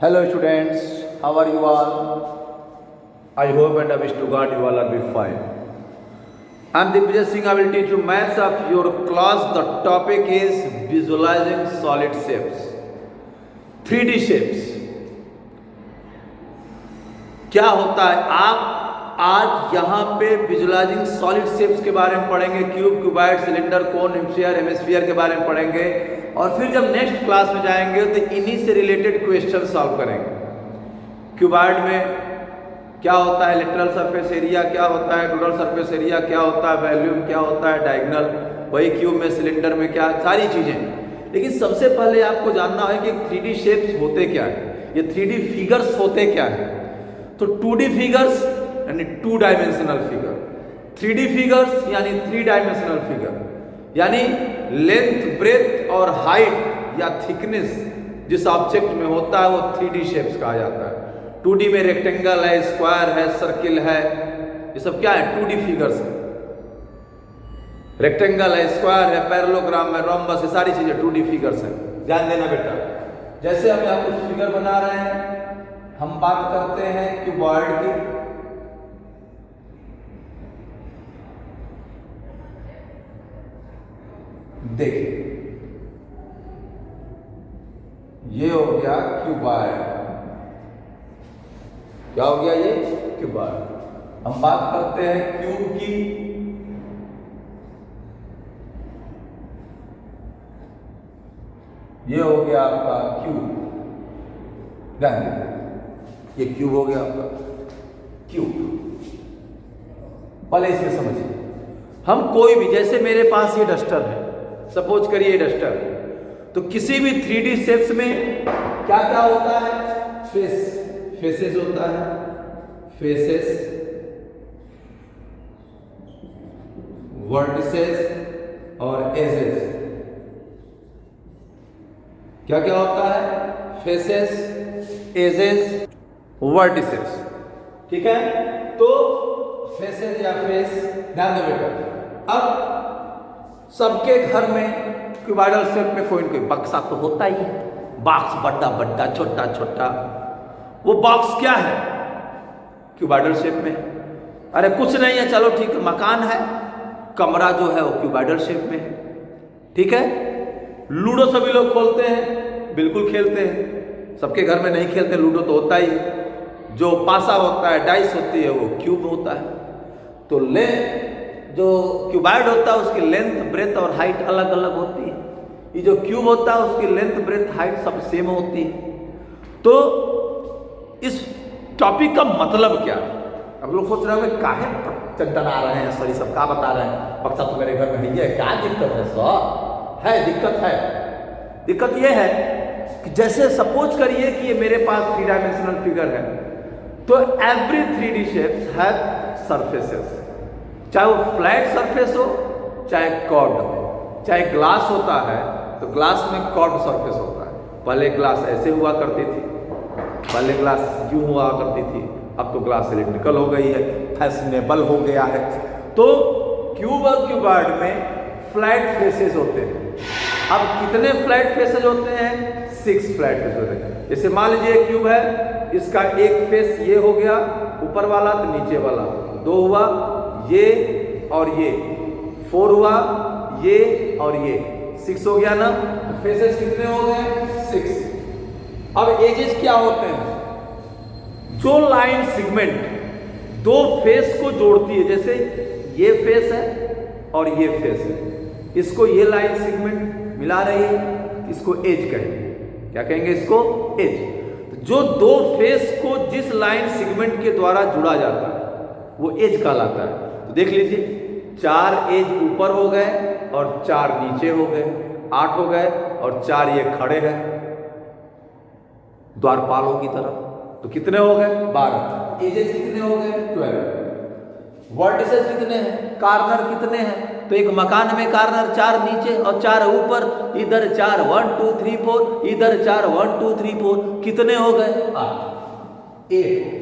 Hello students, how are you all? I hope and I wish to God you all are be fine. I am Divya Singh. I will teach you maths of your class. The topic is visualizing solid shapes, 3D shapes. क्या होता है, आप आज यहाँ पे visualising solid shapes के बारे में पढ़ेंगे, क्यूब, क्यूबाइड, सिलेंडर, कोन, हेमिस्फीयर के बारे में पढ़ेंगे और फिर जब नेक्स्ट क्लास में जाएंगे तो इन्हीं से रिलेटेड क्वेश्चन सॉल्व करेंगे। क्यूबाइड में क्या होता है, लेटरल सरफेस एरिया क्या होता है, टोटल सरफेस एरिया क्या होता है, वॉल्यूम क्या होता है, डायगोनल, वही क्यूब में, सिलेंडर में क्या, सारी चीज़ें। लेकिन सबसे पहले आपको जानना है कि 3D शेप्स होते क्या है, ये 3D फिगर्स होते क्या है। तो 2D फिगर्स यानी 2 डायमेंशनल फिगर, 3D फिगर्स यानी 3 डायमेंशनल फिगर, यानी लेंथ, ब्रेथ और हाइट या थिकनेस जिस ऑब्जेक्ट में होता है वो 3D शेप्स कहा जाता है। 2D में रेक्टेंगल है, स्क्वायर है, सर्किल है, ये सब क्या है, 2D फिगर्स है। रेक्टेंगल है, स्क्वायर है, पैरेललोग्राम है, रोम्बस, ये सारी चीजें 2D फिगर्स हैं। ध्यान देना बेटा, जैसे हम यहाँ कुछ फिगर बना रहे हैं, हम बात करते हैं क्यूबॉइड की। देखिए ये हो गया क्यूबॉइड, क्या हो गया ये क्यूबॉइड। हम बात करते हैं क्यूब की। ये हो गया आपका क्यूब, ये क्यूब हो गया आपका क्यूब। पहले इसमें समझिए, हम कोई भी, जैसे मेरे पास ये डस्टर है, सपोज करिए ये डस्टर है, तो किसी भी 3D शेप्स में क्या क्या होता है, फेसेस होता है, फेसेस, वर्टिसेस और एजेस। क्या क्या होता है, फेसेस, एजेस, वर्टिसेस। ठीक है, तो फेसेस या फेस, ध्यान दो बेटा। अब सबके घर में क्यूबॉइडल शेप में कोई न कोई बक्सा तो होता ही है, बॉक्स, बड़ा बड़ा, छोटा छोटा। वो बॉक्स क्या है, क्यूबॉइडल शेप में। अरे कुछ नहीं है, चलो ठीक है, मकान है, कमरा जो है वो क्यूबॉइडल शेप में है। ठीक है, लूडो सभी लोग खोलते हैं, बिल्कुल खेलते हैं। सबके घर में नहीं खेलते, लूडो तो होता ही है। जो पासा होता है, डाइस होती है, वो क्यूब होता है। तो जो क्यूबॉइड होता है उसकी लेंथ, ब्रेथ और हाइट अलग अलग होती है। ये जो क्यूब होता है उसकी लेंथ, ब्रेथ, हाइट सब सेम होती है। तो इस टॉपिक का मतलब क्या है, अब लोग सोच रहे होंगे काहे चंटना रहे हैं सर, सब क्या बता रहे हैं, बक्सा तो मेरे घर में है, क्या दिक्कत है सर? है दिक्कत है। दिक्कत ये है कि जैसे सपोज करिए कि ये मेरे पास 3 डायमेंशनल फिगर है, तो every 3D shapes have surfaces, चाहे वो फ्लैट सरफेस हो, चाहे कर्व्ड हो। चाहे ग्लास होता है तो ग्लास में कर्व्ड सरफेस होता है। पहले ग्लास ऐसे हुआ करती थी, पहले ग्लास यूं हुआ करती थी, अब तो ग्लास सिलिंड्रिकल हो गई है, फैशनेबल हो गया है। तो क्यूब और क्यूबॉइड में फ्लैट फेसेस होते हैं। अब कितने फ्लैट फेसेस होते हैं, 6 फ्लैट फेस होते हैं। जैसे मान लीजिए क्यूब है, इसका एक फेस ये हो गया ऊपर वाला, तो नीचे वाला 2 हुआ, ये और ये 4 हुआ, ये और ये 6 हो गया ना। तो फेसेस कितने हो गए, 6। अब एजेस क्या होते हैं, जो लाइन सेगमेंट 2 फेस को जोड़ती है, जैसे ये फेस है और ये फेस है, इसको ये लाइन सेगमेंट मिला रही है, इसको एज कहेंगे। क्या कहेंगे, इसको एज। जो 2 फेस को जिस लाइन सेगमेंट के द्वारा जुड़ा जाता है वो एज कहलाता है। तो देख लीजिए, 4 एज ऊपर हो गए और 4 नीचे हो गए, 8 हो गए, और 4 ये खड़े हैं द्वारपालों की तरह। तो कितने हो गए, 12। एजेस कितने हो गए, 12। वर्टिसेस कितने हैं, कार्नर कितने हैं, तो एक मकान में कार्नर 4 नीचे और 4 ऊपर, इधर 4 1 2 3 4, इधर 4 1 2 3 4, कितने हो गए, 8।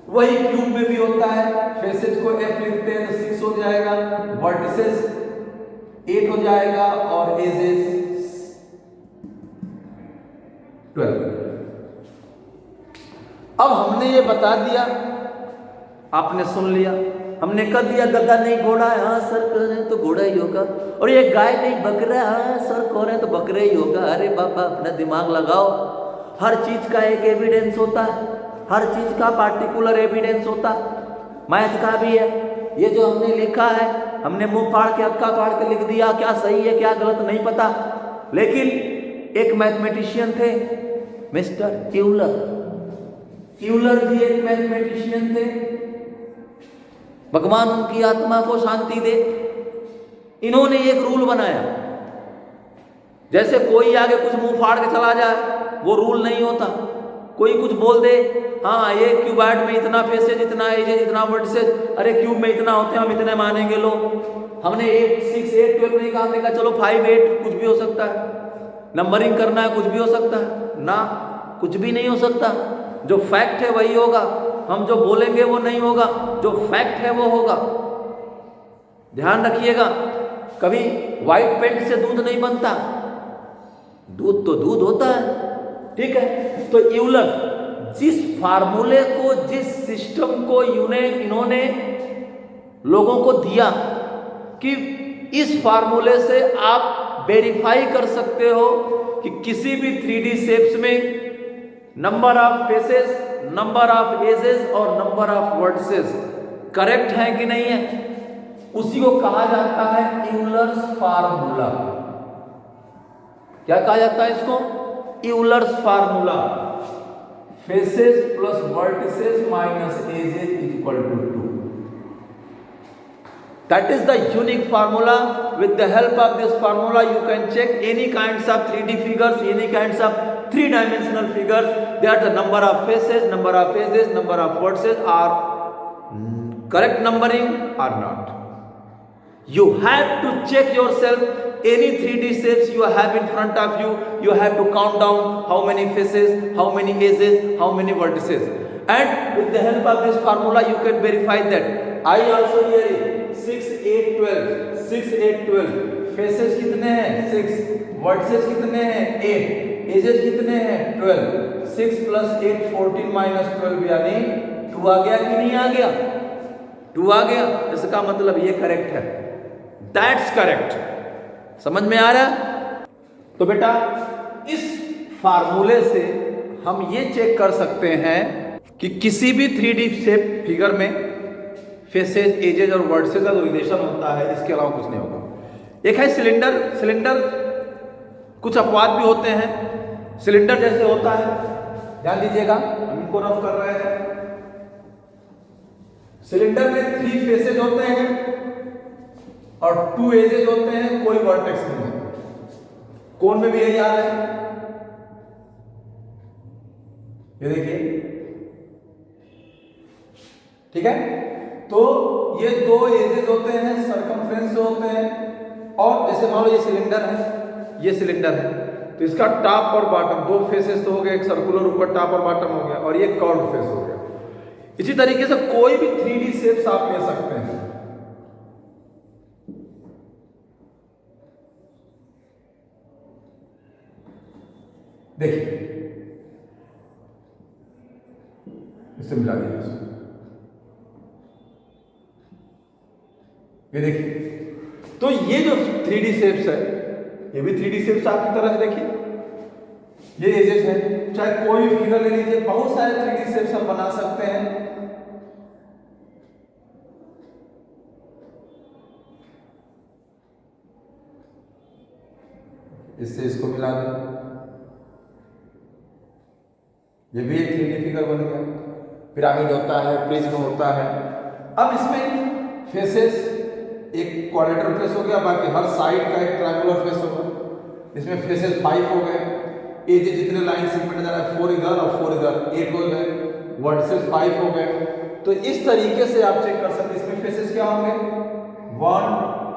वही क्यूब में भी होता है, फेसेस को F लिखते हैं तो 6 हो जाएगा, वर्टिसेस 8 हो जाएगा और एजेस 12। अब हमने ये बता दिया, आपने सुन लिया, हमने कह दिया गधा नहीं घोड़ा है, हाँ सर कह रहे हैं तो घोड़ा ही होगा, और ये गाय नहीं बकरा, हाँ सर कह रहे हैं तो बकरा ही होगा। अरे बाबा अपना दिमाग लगाओ, हर चीज का एक एविडेंस होता है, हर चीज का पार्टिकुलर एविडेंस होता है, मैथ का भी है। ये जो हमने लिखा है, हमने मुंह फाड़ के अक्का फाड़ के लिख दिया, क्या सही है क्या गलत नहीं पता। लेकिन एक मैथमेटिशियन थे मिस्टर यूलर, यूलर जी एक मैथमेटिशियन थे, भगवान उनकी आत्मा को शांति दे। इन्होंने एक रूल बनाया, जैसे कोई आगे कुछ मुंह फाड़ के चला जाए वो रूल नहीं होता। कोई कुछ बोल दे, हाँ ये क्यूबॉइड में इतना फेसेज, इतना एजेज, इतना वर्टिसेज, अरे क्यूब में इतना होते हैं हम इतने मानेंगे लो। हमने 8 6 8 12 नहीं कहा, हमने कहा चलो 5 8 कुछ भी हो सकता है, नंबरिंग करना है कुछ भी हो सकता है ना, कुछ भी नहीं हो सकता। जो फैक्ट है वही होगा, हम जो बोलेंगे वो नहीं होगा, जो फैक्ट है वो होगा। ध्यान रखिएगा, कभी व्हाइट पेंट से दूध नहीं बनता, दूध तो दूध होता है, ठीक है। तो यूलर जिस फार्मूले को, जिस सिस्टम को इन्होंने लोगों को दिया कि इस फार्मूले से आप वेरीफाई कर सकते हो कि किसी भी 3D शेप्स में number of faces, number of edges और नंबर ऑफ वर्टिसेस करेक्ट है कि नहीं है, उसी को कहा जाता है यूलर्स फार्मूला। क्या कहा जाता है इसको? Euler's formula. Faces plus vertices minus edges equal to 2। That is the unique formula. With the help of this formula, you can check any kinds of 3D figures, any kinds of 3-dimensional figures. They are the number of faces, number of edges, number of vertices are correct numbering or not. You have to check yourself. Any 3D shapes you have in front of you, you have to count down how many faces, how many edges, how many vertices. And with the help of this formula, you can verify that. I also hear it. 6 8 12, 6 8 12, faces कितने हैं 6, vertices कितने हैं 8, edges कितने हैं 12, 6 + 8 14 - 12 यानी 2 आ गया कि नहीं आ गया? 2 आ गया। इसका मतलब ये करेक्ट है, दैट्स करेक्ट। समझ में आ रहा? तो बेटा इस फार्मूले से हम ये चेक कर सकते हैं कि किसी भी 3D शेप फिगर में फेसेस, एजेज और वर्टिसेस का जो रिलेशन होता है, इसके अलावा कुछ नहीं होगा। एक है सिलेंडर। सिलेंडर कुछ अपवाद भी होते हैं। सिलेंडर जैसे होता है, ध्यान दीजिएगा, हम इनको रफ कर रहे हैं। सिलेंडर में 3 फेसेज होते हैं और 2 एजेज होते हैं, कोई वर्टेक्स नहीं होता। कोन में भी यही आ रहा है, ये देखिए, ठीक है। तो ये 2 एजेस होते हैं, सर्कमफ्रेंस होते हैं, और जैसे मान लो ये सिलेंडर है, ये सिलेंडर है, तो इसका टॉप और बॉटम 2 फेसेस तो हो गए, एक सर्कुलर ऊपर टॉप और बॉटम हो गया, और ये कर्व्ड फेस हो गया। इसी तरीके से कोई भी 3D शेप्स आप ले सकते हैं। देखिए, इससे मिला दीजिए, ये देखिए। तो ये जो 3D शेप्स है, ये भी 3D शेप्स आपकी तरह से देखिए, ये एजेस है। चाहे कोई भी फिगर ले लीजिए, बहुत सारे 3D शेप्स हम बना सकते हैं। इससे इसको मिला दें, ये भी एक 3D फिगर बन गया। पिरामिड होता है, प्रिज्म होता है। अब इसमें फेसेस एक क्वाड्रेटर फेस हो गया, बाकी हर साइड का एक ट्रायंगुलर फेस होगा। इसमें फेसेस 5 हो गए, एज जितने लाइन सेगमेंट जा रहा है 4 इधर और 4 इधर, 8 हो गए, वर्टिसेस 5 हो गए। तो इस तरीके से आप चेक कर सकते हैं। इसमें फेसेस क्या होंगे, 1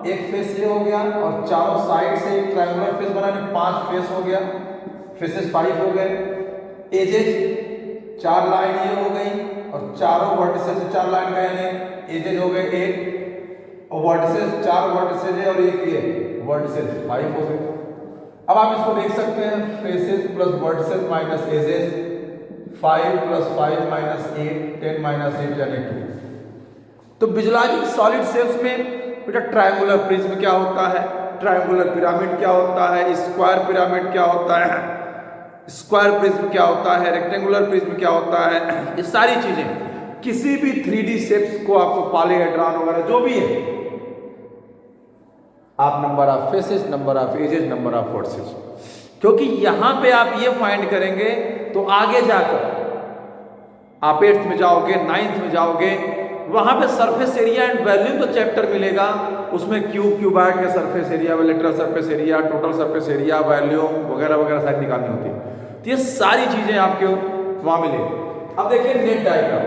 एक फेस ये हो गया, और चारों साइड से एक ट्रायंगुलर फेस बनाने 5 फेस हो गया, फेसेस 5 हो गए। एजेस 4 लाइन ये हो गई, और चारों वर्टिसेस से 4 लाइन गए, यानी एजेस हो गए 8, और वर्टिसेस 4 वर्टिसेस है, और एक ये वर्टिसेस 5 हो गए। अब आप इसको देख सकते हैं, faces plus vertices minus edges 5 + 5 - 8 10 - 8 यानी 2। तो विजुलाइजिंग सॉलिड शेप्स में बेटा ट्रायंगुलर प्रिज्म क्या होता है, ट्रायंगुलर पिरामिड क्या होता है, स्क्वायर पिरामिड क्या होता है, स्क्वायर प्रिज्म क्या होता है, रेक्टेंगुलर प्रिज्म क्या होता है, ये सारी चीजें किसी भी 3D शेप्स को आपको पॉलीहेड्रॉन वगैरह जो भी है, आप number of faces, number of edges, number of vertices, क्योंकि यहां पे आप ये फाइंड करेंगे तो आगे जाकर आप 8th में जाओगे, 9th में जाओगे, वहां पे सरफेस एरिया एंड वॉल्यूम तो चैप्टर मिलेगा, उसमें क्यूबॉइड का surface area, lateral surface area, total surface area, volume वगैरह वगैरह सारी निकालनी होती है। तो ये सारी चीजें आपके वहां मिलेगी। अब देखिए नेट डायग्राम।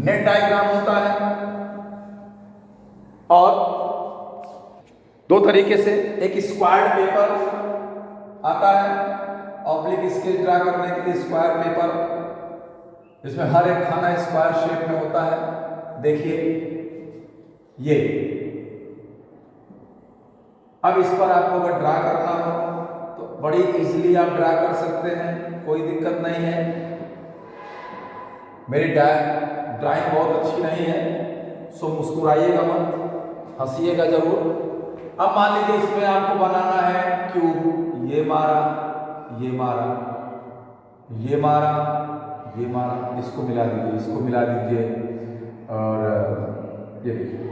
नेट डायग्राम होता है और दो तरीके से, एक स्क्वायर पेपर आता है, ऑब्लिक स्केच ड्रा करने के लिए स्क्वायर पेपर, इसमें हर एक खाना स्क्वायर शेप में होता है। देखिए ये, अब इस पर आपको अगर ड्रा करना हो तो बड़ी इजीली आप ड्रा कर सकते हैं, कोई दिक्कत नहीं है। मेरी ड्राइंग बहुत अच्छी नहीं है, सो मुस्कुराइएगा मत, हंसिएगा जरूर। अब मान लीजिए इसमें आपको बनाना है क्यूब, ये मारा, ये मारा, ये मारा, ये मारा, इसको मिला दीजिए, इसको मिला दीजिए, और ये देखिए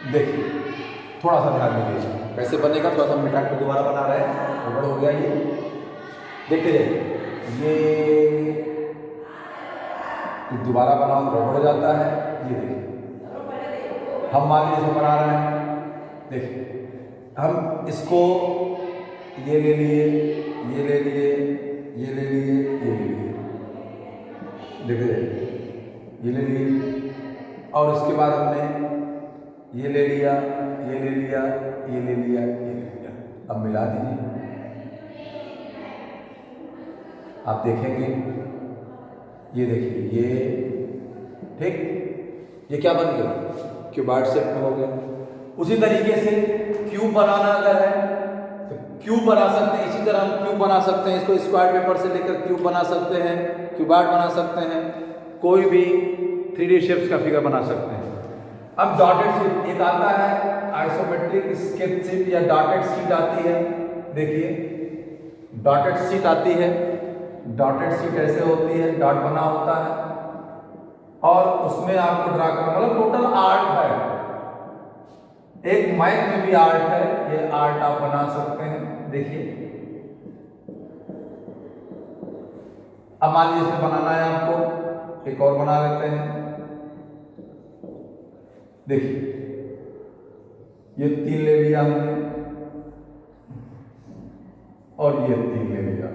देखिए, थोड़ा सा ध्यान दीजिए कैसे बनेगा, थोड़ा सा मिटा के दोबारा बना रहे हैं, गड़बड़ हो गया ये, देखते जाइए। ये दोबारा बनाओ गड़बड़ हो जाता है, ये देखिए हम मान लीजिए बना रहे हैं, देखिए हम इसको ये ले लिए, ये ले लिए, ये ले लिए, ये ले लिए, देखिए ये ले लिए, और उसके बाद हमने ये ले लिया, ये ले लिया, ये ले लिया, ये ले लिया। अब मिला दीजिए, आप देखेंगे, ये देखिए, ये ठीक, ये क्या बन गया, क्यूबॉइड शेप में हो गया। उसी तरीके से क्यूब बनाना अगर है तो क्यूब बना सकते हैं, इसी तरह हम क्यूब बना सकते हैं, इसको स्क्वायर पेपर से लेकर क्यूब बना सकते हैं, क्यूबॉइड बना सकते हैं, कोई भी 3D शेप्स का फिगर बना सकते हैं। अब डॉटेड शीट एक आता है, आइसोमेट्रिक स्केच शीट या डॉटेड शीट आती है। देखिए डॉटेड शीट आती है, डॉटेड शीट ऐसे होती है, डॉट बना होता है और उसमें आपको ड्रा करना, मतलब टोटल आर्ट है, एक मैथ में भी आर्ट है, ये आर्ट आप बना सकते हैं। देखिए अब मान लीजिए इसमें बनाना है आपको, एक और बना लेते हैं। देखिए ये 3 ले लिया हमने और ये 3 ले लिया,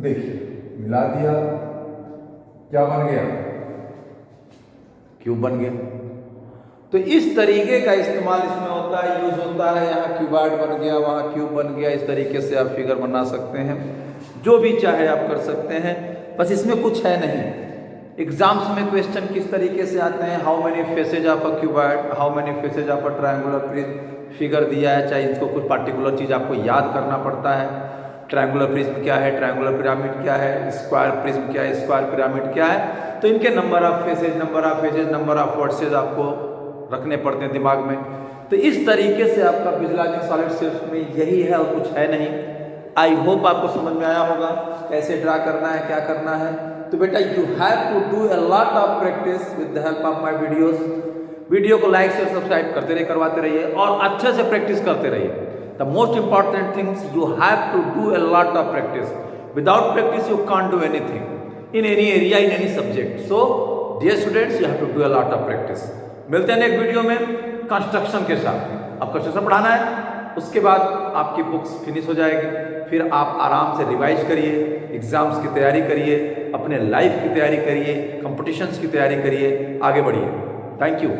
देखिए मिला दिया, क्या बन गया, क्यूब बन गया। तो इस तरीके का इस्तेमाल इसमें होता है, यूज होता है। यहाँ क्यूबॉइड बन गया, वहाँ क्यूब बन गया, इस तरीके से आप फिगर बना सकते हैं, जो भी चाहे आप कर सकते हैं। बस इसमें कुछ है नहीं। एग्जाम्स में क्वेश्चन किस तरीके से आते हैं, how many faces of a cuboid, how many faces of a triangular prism, figure दिया है, चाहे इसको कुछ पार्टिकुलर चीज़ आपको याद करना पड़ता है। ट्रायंगुलर प्रिज्म क्या है, ट्रायंगुलर पिरामिड क्या है, स्क्वायर प्रिज्म क्या है, स्क्वायर पिरामिड क्या है, तो इनके number of faces, number of edges, number of vertices आपको रखने पड़ते हैं दिमाग में। तो इस तरीके से आपका विजुलाइजिंग सॉलिड शेप्स में यही है और कुछ है नहीं। आई होप आपको समझ में आया होगा कैसे ड्रा करना है, क्या करना है। तो बेटा you have to do a lot of practice with the help of my videos. Video को लाइक शेयर सब्सक्राइब करते रहिए, करवाते रहिए और अच्छे से प्रैक्टिस करते रहिए। The most important things, you have to do a lot of practice. Without practice you can't do anything in any area, in any subject. So dear students, you have to do a lot of practice. मिलते हैं next video में construction के साथ। अब construction पढ़ाना है, उसके बाद आपकी बुक्स फिनिश हो जाएगी, फिर आप आराम से रिवाइज करिए, एग्जाम्स की तैयारी करिए, अपने लाइफ की तैयारी करिए, कंपटीशंस की तैयारी करिए, आगे बढ़िए। Thank you.